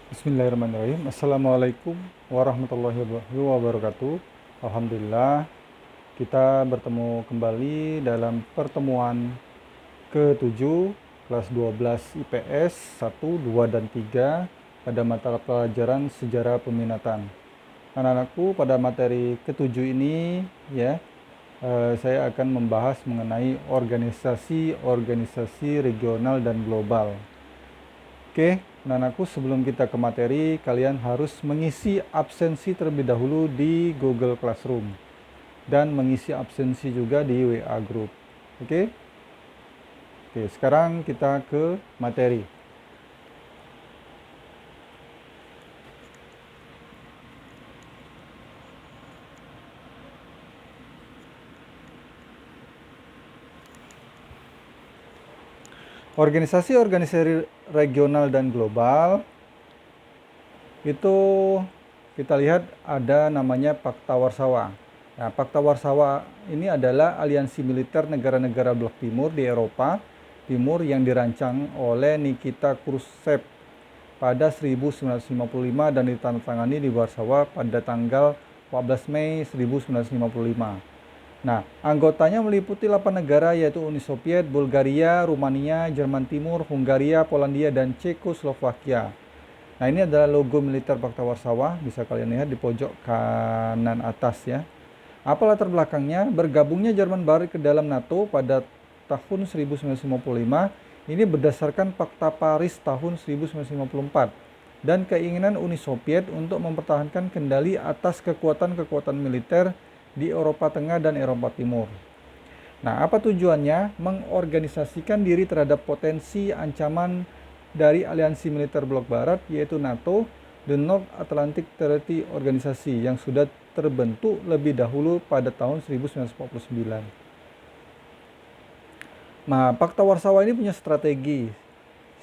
Bismillahirrahmanirrahim. Assalamualaikum warahmatullahi wabarakatuh. Alhamdulillah, kita bertemu kembali dalam pertemuan ke-7 kelas 12 IPS 1, 2, dan 3 pada mata pelajaran Sejarah Peminatan. Anak-anakku, pada materi ke-7 ini ya, saya akan membahas mengenai organisasi-organisasi regional dan global. Oke, anak-anakku, sebelum kita ke materi, kalian harus mengisi absensi terlebih dahulu di Google Classroom dan mengisi absensi juga di WA Group. Oke? Oke, sekarang kita ke materi. Organisasi-organisasi regional dan global itu kita lihat ada namanya Pakta Warsawa. Nah, Pakta Warsawa ini adalah aliansi militer negara-negara blok timur di Eropa Timur yang dirancang oleh Nikita Khrushchev pada 1955 dan ditandatangani di Warsawa pada tanggal 14 Mei 1955. Nah, anggotanya meliputi 8 negara yaitu Uni Soviet, Bulgaria, Rumania, Jerman Timur, Hungaria, Polandia, dan Cekoslovakia. Nah, ini adalah logo militer Pakta Warsawa, bisa kalian lihat di pojok kanan atas ya. Apa latar belakangnya? Bergabungnya Jerman Barat ke dalam NATO pada tahun 1955 ini berdasarkan Fakta Paris tahun 1954 dan keinginan Uni Soviet untuk mempertahankan kendali atas kekuatan-kekuatan militer di Eropa Tengah dan Eropa Timur. Nah, apa tujuannya? Mengorganisasikan diri terhadap potensi ancaman dari aliansi militer blok barat yaitu NATO, the North Atlantic Treaty Organization yang sudah terbentuk lebih dahulu pada tahun 1949. Nah, Pakta Warsawa ini punya strategi.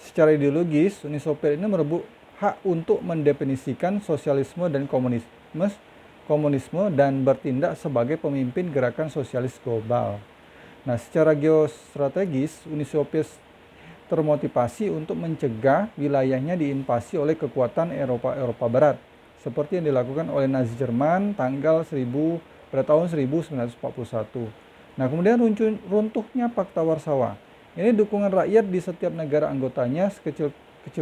Secara ideologis, Uni Soviet ini merebut hak untuk mendefinisikan sosialisme dan komunisme dan bertindak sebagai pemimpin gerakan sosialis global. Nah, secara geostrategis, Uni Soviet termotivasi untuk mencegah wilayahnya diinvasi oleh kekuatan Eropa Barat, seperti yang dilakukan oleh Nazi Jerman pada tahun 1941. Nah, kemudian runtuhnya Pakta Warsawa. Ini dukungan rakyat di setiap negara anggotanya kecil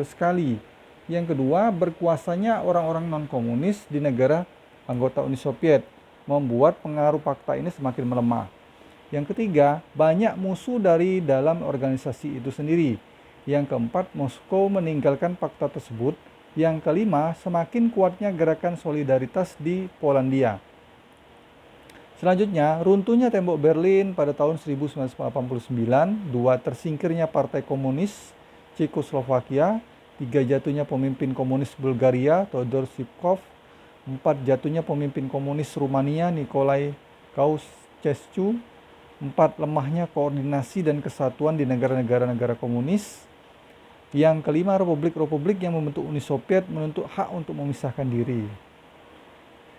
sekali. Yang kedua, berkuasanya orang-orang non-komunis di negara anggota Uni Soviet membuat pengaruh Pakta ini semakin melemah. Yang ketiga, banyak musuh dari dalam organisasi itu sendiri. Yang keempat, Moskow meninggalkan Pakta tersebut. Yang kelima, semakin kuatnya gerakan solidaritas di Polandia. Selanjutnya, runtuhnya tembok Berlin pada tahun 1989, dua, tersingkirnya Partai Komunis Cekoslovakia, tiga, jatuhnya pemimpin komunis Bulgaria, Todor Sipkov, empat, jatuhnya pemimpin komunis Rumania, Nicolae Ceausescu, empat, lemahnya koordinasi dan kesatuan di negara-negara komunis. Yang kelima, republik-republik yang membentuk Uni Soviet menuntut hak untuk memisahkan diri.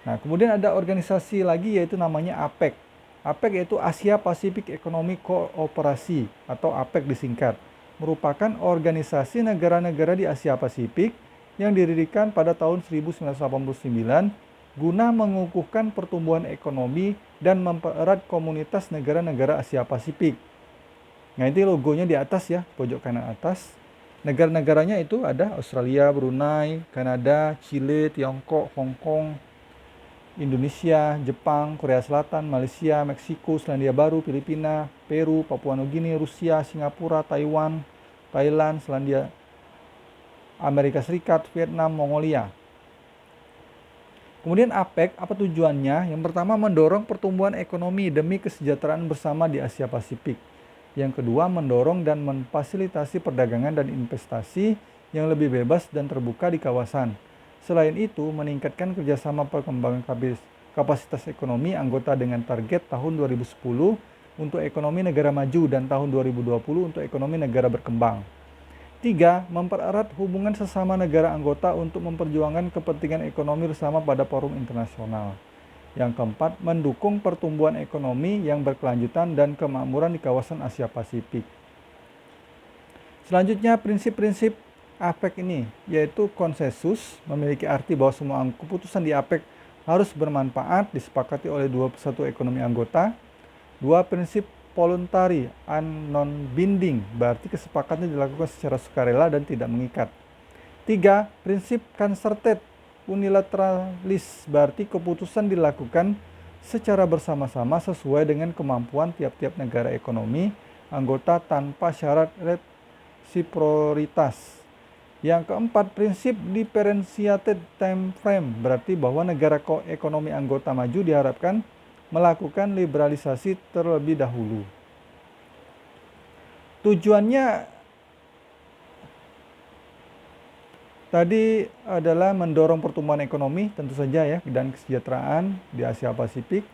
Nah, kemudian ada organisasi lagi yaitu namanya APEC. APEC yaitu Asia Pacific Economic Cooperation atau APEC disingkat. Merupakan organisasi negara-negara di Asia Pasifik yang didirikan pada tahun 1989 guna mengukuhkan pertumbuhan ekonomi dan mempererat komunitas negara-negara Asia Pasifik. Nah, ini logonya di atas ya, pojok kanan atas. Negara-negaranya itu ada Australia, Brunei, Kanada, Chile, Tiongkok, Hong Kong, Indonesia, Jepang, Korea Selatan, Malaysia, Meksiko, Selandia Baru, Filipina, Peru, Papua Nugini, Rusia, Singapura, Taiwan, Thailand, Selandia, Amerika Serikat, Vietnam, Mongolia. Kemudian APEC, apa tujuannya? Yang pertama, mendorong pertumbuhan ekonomi demi kesejahteraan bersama di Asia Pasifik. Yang kedua, mendorong dan memfasilitasi perdagangan dan investasi yang lebih bebas dan terbuka di kawasan. Selain itu, meningkatkan kerjasama perkembangan kapasitas ekonomi anggota dengan target tahun 2010 untuk ekonomi negara maju dan tahun 2020 untuk ekonomi negara berkembang. 3. Mempererat hubungan sesama negara anggota untuk memperjuangkan kepentingan ekonomi bersama pada forum internasional. Yang keempat, mendukung pertumbuhan ekonomi yang berkelanjutan dan kemakmuran di kawasan Asia Pasifik. Selanjutnya, prinsip-prinsip APEC ini, yaitu konsensus memiliki arti bahwa semua keputusan di APEC harus bermanfaat, disepakati oleh 21 ekonomi anggota. 2. Prinsip voluntary and non-binding, berarti kesepakatan dilakukan secara sukarela dan tidak mengikat. 3. Prinsip concerted unilateralis, berarti keputusan dilakukan secara bersama-sama sesuai dengan kemampuan tiap-tiap negara ekonomi anggota tanpa syarat resiprositas. Yang keempat, prinsip differentiated time frame, berarti bahwa negara ekonomi anggota maju diharapkan melakukan liberalisasi terlebih dahulu. Tujuannya tadi adalah mendorong pertumbuhan ekonomi tentu saja ya, dan kesejahteraan di Asia Pasifik,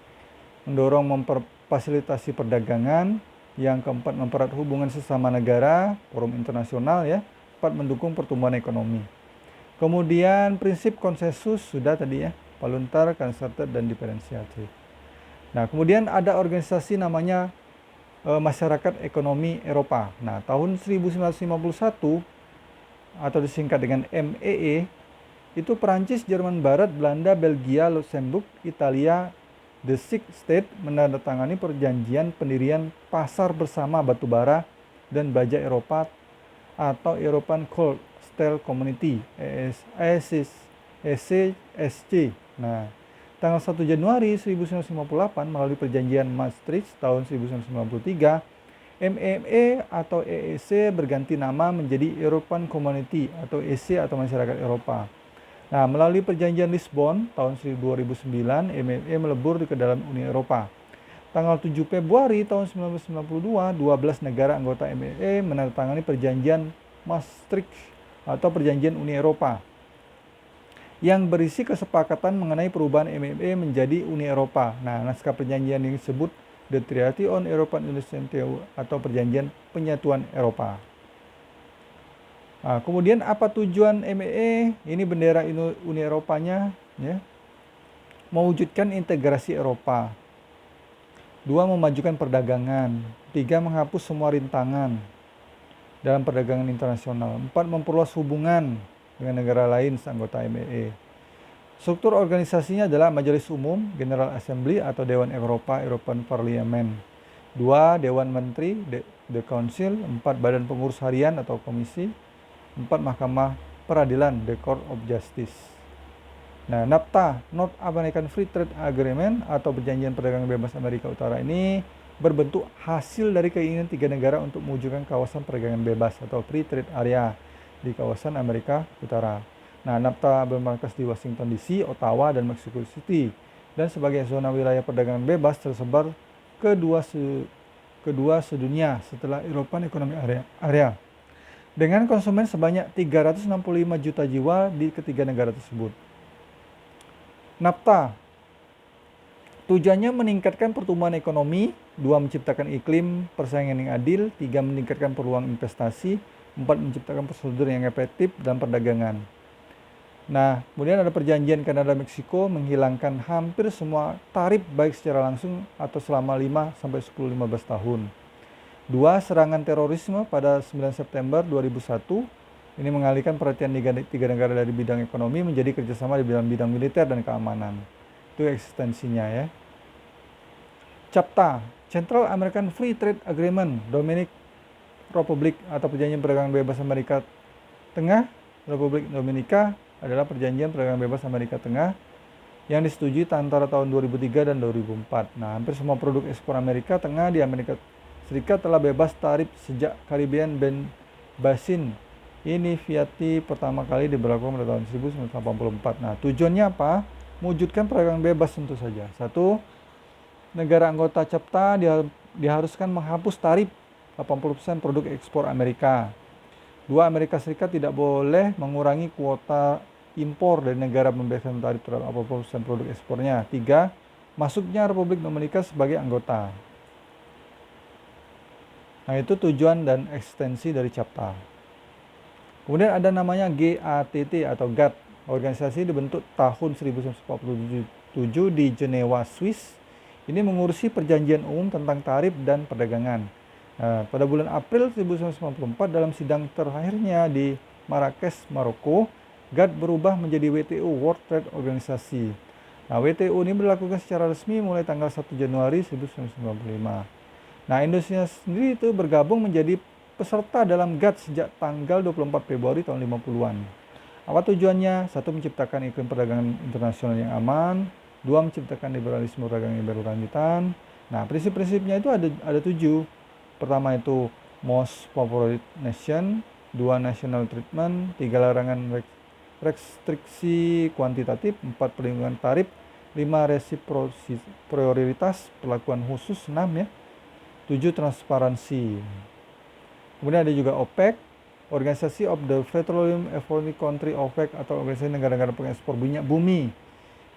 mendorong memfasilitasi perdagangan. Yang keempat, mempererat hubungan sesama negara, forum internasional ya. 4. Mendukung pertumbuhan ekonomi. Kemudian prinsip konsensus sudah tadi ya, voluntary, concerted, dan differentiated. Nah, kemudian ada organisasi namanya Masyarakat Ekonomi Eropa. Nah, tahun 1951 atau disingkat dengan MEE, itu Perancis, Jerman Barat, Belanda, Belgia, Luxembourg, Italia, The Six States menandatangani perjanjian pendirian pasar bersama batubara dan baja Eropa atau European Coal Steel Community, ECSC. Nah, tanggal 1 Januari 1958 melalui perjanjian Maastricht tahun 1993, MEE atau EEC berganti nama menjadi European Community atau EC atau Masyarakat Eropa. Nah, melalui perjanjian Lisbon tahun 2009, MEE melebur ke dalam Uni Eropa. Tanggal 7 Februari tahun 1992, 12 negara anggota MEE menandatangani perjanjian Maastricht atau perjanjian Uni Eropa yang berisi kesepakatan mengenai perubahan MEE menjadi Uni Eropa. Nah, naskah perjanjian ini disebut The Treaty on European Union atau perjanjian penyatuan Eropa. Nah, kemudian apa tujuan MEE? Ini bendera Uni Eropanya ya. Mewujudkan integrasi Eropa. 2. Memajukan perdagangan. 3. Menghapus semua rintangan dalam perdagangan internasional. 4. Memperluas hubungan dengan negara lain anggota MEE. Struktur organisasinya adalah Majelis Umum, General Assembly atau Dewan Eropa, European Parliament. 2. Dewan Menteri, The Council. 4. Badan Pengurus Harian atau Komisi. 4. Mahkamah Peradilan, The Court of Justice. Nah, NAFTA, North American Free Trade Agreement atau perjanjian perdagangan bebas Amerika Utara ini berbentuk hasil dari keinginan 3 negara untuk mewujudkan kawasan perdagangan bebas atau Free Trade Area di kawasan Amerika Utara. Nah, NAFTA bermarkas di Washington DC, Ottawa, dan Mexico City, dan sebagai zona wilayah perdagangan bebas tersebar kedua sedunia setelah European Economic Area dengan konsumen sebanyak 365 juta jiwa di ketiga negara tersebut. NAFTA tujuannya meningkatkan pertumbuhan ekonomi, 2. Menciptakan iklim persaingan yang adil, 3. Meningkatkan peluang investasi, 4. Menciptakan prosedur yang efektif dalam perdagangan. Nah, kemudian ada perjanjian Kanada-Meksiko menghilangkan hampir semua tarif baik secara langsung atau selama 5-10-15 tahun. 2. Serangan terorisme pada 9 September 2001. Ini mengalihkan perhatian 3 negara dari bidang ekonomi menjadi kerjasama di bidang militer dan keamanan. Itu eksistensinya ya. CAFTA, Central American Free Trade Agreement, Dominican Republic atau perjanjian perdagangan bebas Amerika Tengah, Republik Dominika adalah perjanjian perdagangan bebas Amerika Tengah yang disetujui antara tahun 2003 dan 2004. Nah, hampir semua produk ekspor Amerika Tengah di Amerika Serikat telah bebas tarif sejak Caribbean Basin Initiative pertama kali diberlakukan pada tahun 1984. Nah, tujuannya apa? Mewujudkan perdagangan bebas tentu saja. 1. Negara anggota CAFTA diharuskan menghapus tarif 80% produk ekspor Amerika. 2. Amerika Serikat tidak boleh mengurangi kuota impor dari negara pembebasan tarif terhadap 80% produk ekspornya. 3. Masuknya Republik Dominika sebagai anggota. Nah, itu tujuan dan eksistensi dari CAFTA. Kemudian ada namanya GATT atau GATT. Organisasi dibentuk tahun 1947 di Jenewa, Swiss. Ini mengurusi perjanjian umum tentang tarif dan perdagangan. Pada bulan April 1994 dalam sidang terakhirnya di Marrakesh, Maroko, GATT berubah menjadi WTO, World Trade Organization. Nah, WTO ini berlakukan secara resmi mulai tanggal 1 Januari 1995. Nah, Indonesia sendiri itu bergabung menjadi peserta dalam GATT sejak tanggal 24 Februari tahun 50-an. Apa tujuannya? Satu, menciptakan iklim perdagangan internasional yang aman. Dua, menciptakan liberalisme perdagangan yang berkelanjutan. Nah, prinsip-prinsipnya itu ada 7. Pertama itu most favored nation. 2, national treatment. 3, larangan restriksi kuantitatif. 4, perlindungan tarif. 5, resiprositas perlakuan khusus. 6 ya. 7, transparansi. Kemudian ada juga OPEC, Organisasi of the Petroleum Exporting Country, OPEC, atau organisasi negara-negara pengekspor minyak bumi.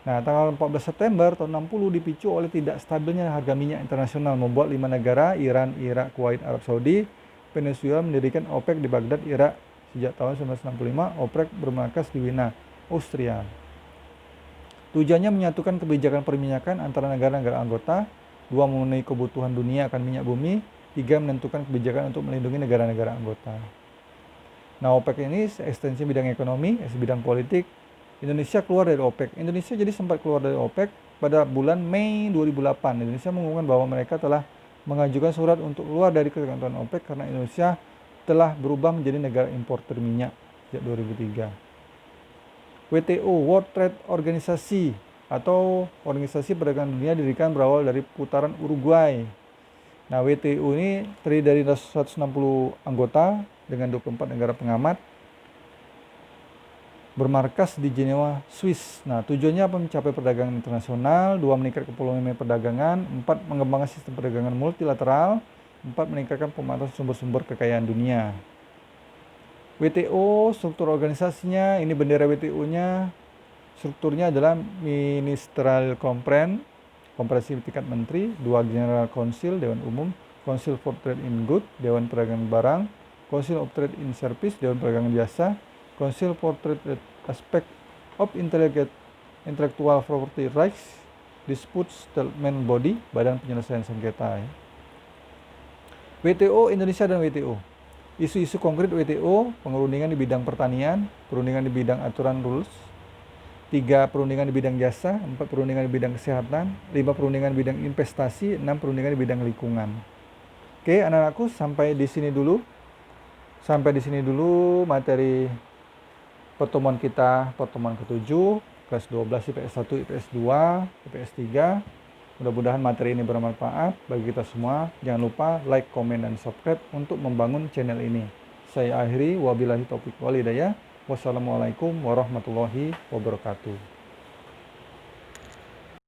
Nah, tanggal 14 September tahun 60 dipicu oleh tidak stabilnya harga minyak internasional, membuat 5 negara, Iran, Irak, Kuwait, Arab Saudi, Venezuela, mendirikan OPEC di Baghdad, Irak. Sejak tahun 1965, OPEC bermarkas di Wina, Austria. Tujuannya menyatukan kebijakan perminyakan antara negara-negara anggota. 2, memenuhi kebutuhan dunia akan minyak bumi. 3, menentukan kebijakan untuk melindungi negara-negara anggota. Nah, OPEC ini ekstensi bidang ekonomi, bidang politik. Indonesia keluar dari OPEC. Indonesia jadi sempat keluar dari OPEC pada bulan Mei 2008. Indonesia mengumumkan bahwa mereka telah mengajukan surat untuk keluar dari ketentuan OPEC karena Indonesia telah berubah menjadi negara importer minyak sejak 2003. WTO, World Trade Organization, atau Organisasi Perdagangan Dunia, didirikan berawal dari putaran Uruguay. Nah, WTO ini terdiri dari 160 anggota dengan 24 negara pengamat, bermarkas di Jenewa, Swiss. Nah, tujuannya apa? Mencapai perdagangan internasional. 2, meningkatkan volume perdagangan. 4, mengembangkan sistem perdagangan multilateral. 4, meningkatkan pemanfaatan sumber-sumber kekayaan dunia. WTO, struktur organisasinya, ini bendera WTO-nya, strukturnya adalah Ministerial Conference, konferensi tingkat menteri. 2, General Council, Dewan Umum. Council for Trade in Goods, Dewan Perdagangan Barang. Council of Trade in Service, Dewan Perdagangan Jasa. Council for Trade Aspect of Intellectual Property Rights, Dispute Settlement Body, Badan Penyelesaian Sengketa. WTO, Indonesia dan WTO. Isu-isu konkret WTO, pengerundingan di bidang pertanian, perundingan di bidang aturan rules. 3, perundingan di bidang jasa. 4, perundingan di bidang kesehatan. 5, perundingan di bidang investasi. 6, perundingan di bidang lingkungan. Oke, anak-anakku, sampai di sini dulu materi pertemuan kita, pertemuan ke-7, kelas 12 IPS 1, IPS 2, IPS 3. Mudah-mudahan materi ini bermanfaat bagi kita semua. Jangan lupa like, komen, dan subscribe untuk membangun channel ini. Saya akhiri, wabillahi taufiq wal hidayah. Wassalamualaikum warahmatullahi wabarakatuh.